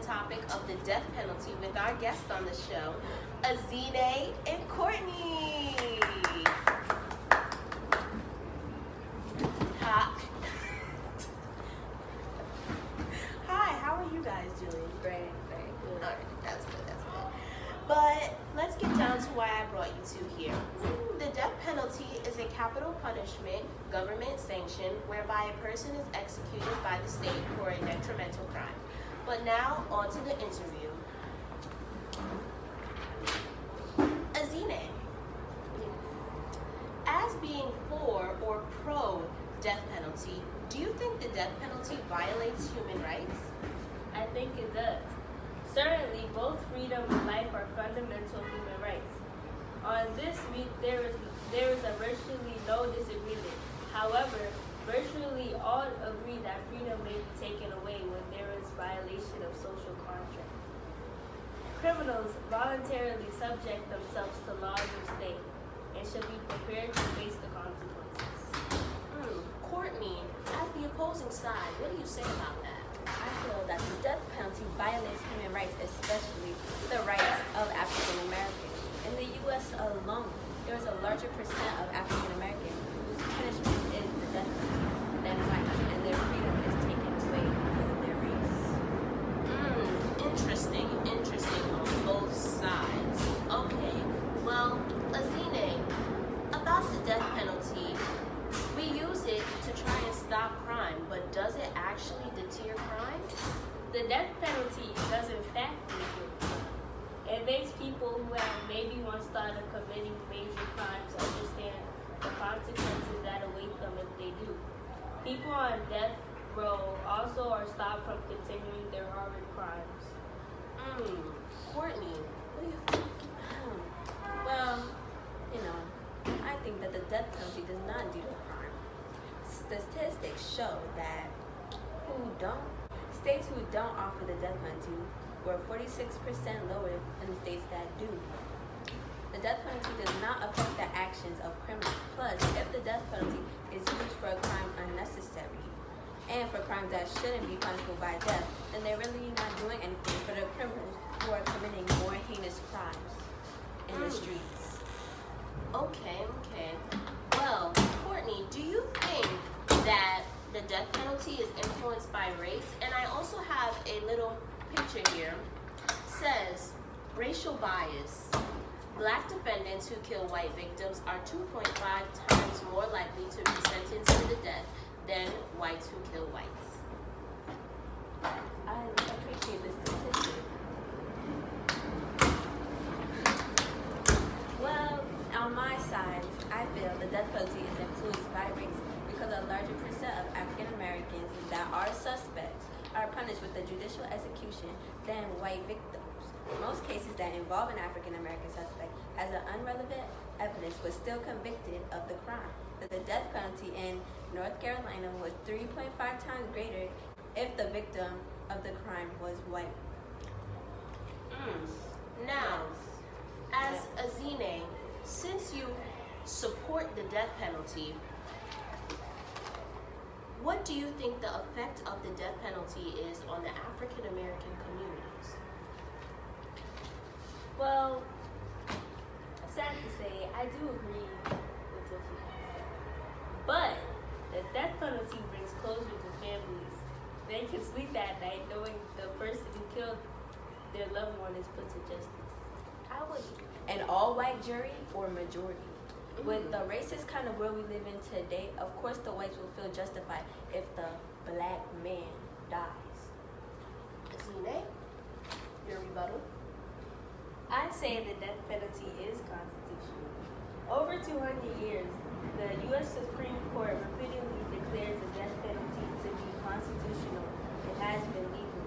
topic of the death penalty with our guests on the show, Azine and Courtney. Hi, how are you guys doing? Very good. All right, that's good. But let's get down to why I brought you two here. The death penalty is a capital punishment, government sanctioned, whereby a person is executed by the state for a detrimental crime. But now, on to the interview. Azine, as being for or pro death penalty, do you think the death penalty violates human rights? I think it does. Certainly, both freedom and life are fundamental human rights. On this week, there is a virtually no disagreement. However, virtually all agree that freedom may be taken away when there is violation of social contract. Criminals voluntarily subject themselves to laws of state and should be prepared to face the consequences. Courtney, as the opposing side, what do you say about that? I feel that the death penalty violates human rights, especially the rights of African Americans. In the U.S. alone, there is a larger percent of African Americans whose punishment is the death penalty than whites, and their freedom is taken away because of their race. Interesting on both sides. Okay, well, Azine, about the death penalty, we use it to try and stop crime, but does it actually deter crime? The death penalty does in fact deter crime. It makes people who have maybe once thought of committing major crimes understand the consequences that await them if they do. People on death row also are stopped from continuing their horrid crimes. Courtney, what do you think? Well, I think that the death penalty does not deter crime. Statistics show that states who don't offer the death penalty were 46% lower than the states that do. The death penalty does not affect the actions of criminals. Plus, if the death penalty is used for a crime unnecessary and for crimes that shouldn't be punishable by death, then they're really not doing anything for the criminals who are committing more heinous crimes in the streets. Okay. Well, Courtney, do you think that the death penalty is influenced by race? And I also have a little picture here. It says, racial bias. Black defendants who kill white victims are 2.5 times more likely to be sentenced to the death than whites who kill whites. I appreciate this statistic. Well, on my side, I feel the death penalty is influenced by race because a larger percent of African Americans that are suspects are punished with a judicial execution than white victims. Most cases that involve an African American suspect as an unrelevant evidence was still convicted of the crime. The death penalty in North Carolina was 3.5 times greater if the victim of the crime was white. Now, as Azine, since you support the death penalty, what do you think the effect of the death penalty is on the African American communities? Well, sad to say, I do agree with what you have said. But the death penalty brings closure to families. They can sleep at night knowing the person who killed their loved one is put to justice. How would an all-white jury or majority? With the racist kind of world we live in today, of course the whites will feel justified if the black man dies. Azine, your rebuttal? I say the death penalty is constitutional. Over 200 years, the U.S. Supreme Court repeatedly declares the death penalty to be constitutional and has been legal.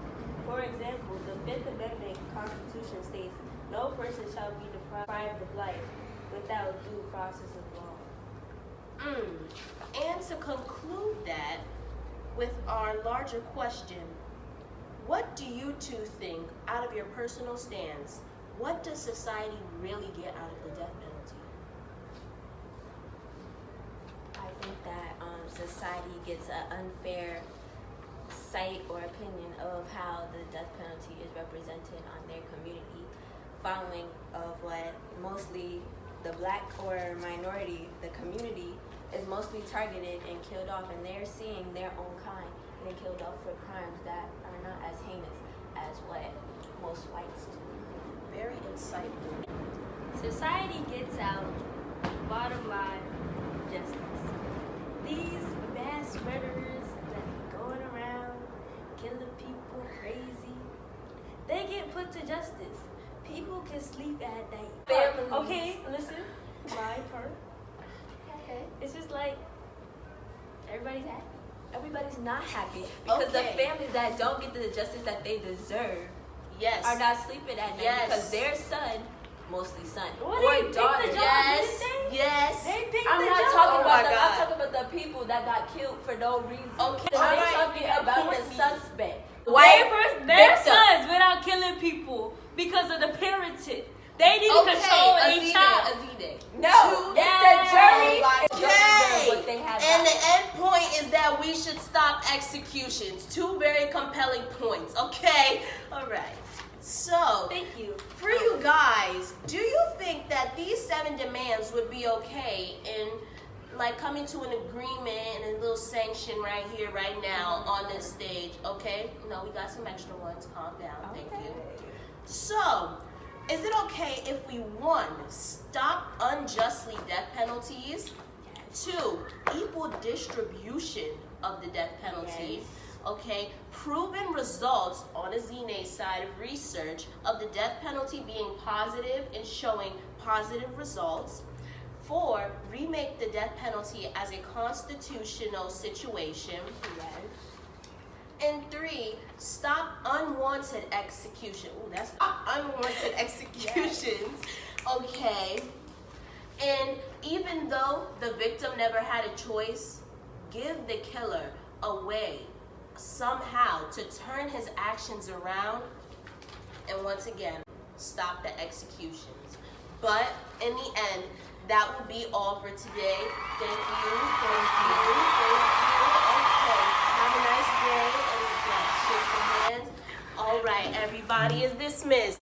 For example, the Fifth Amendment Constitution states, "No person shall be deprived of life without due process of law." And to conclude that with our larger question, what do you two think, out of your personal stance, what does society really get out of the death penalty? I think that society gets an unfair sight or opinion of how the death penalty is represented on their community, following of what mostly the black or minority, the community, is mostly targeted and killed off, and they're seeing their own kind getting killed off for crimes that are not as heinous as what most whites do. Very insightful. Society gets out, bottom line, justice. These mass murderers that be going around killing people crazy, they get put to justice. People can sleep at night. Families. Okay, listen, my part. Okay. It's just like everybody's happy. Everybody's not happy because the Okay. families that don't get the justice that they deserve Yes. are not sleeping at night Yes. because their son, mostly son, Well, or they picked daughter. the job, Yes. didn't they? Yes. They picked I'm the not job. talking Oh about my them. I'm God. talking about the people that got killed for no reason. Okay. I'm All right. talking about the Courtney. suspect. Their victim. sons went out killing people because of the parenting. They need to control a child. Azide. No, Two- it's the jury. Okay. What they have And done. the end point is that we should stop executions. Two very compelling points. Okay. All right. So, Thank you. for you guys, do you think that these 7 demands would be okay in like coming to an agreement and a little sanction right here, right now on this stage? Okay. No, we got some extra ones. Calm down. Thank you. So, is it okay if we, 1, stop unjustly death penalties, 2, equal distribution of the death penalty, Yes. okay, proven results on Azine's side of research of the death penalty being positive and showing positive results, 4, remake the death penalty as a constitutional situation, and 3, stop unwanted execution. Ooh, that's unwanted executions. Okay. And even though the victim never had a choice, give the killer a way somehow to turn his actions around. And once again, stop the executions. But in the end, that will be all for today. Thank you. Okay. Have a nice day. And shake your hands. All right, everybody is dismissed.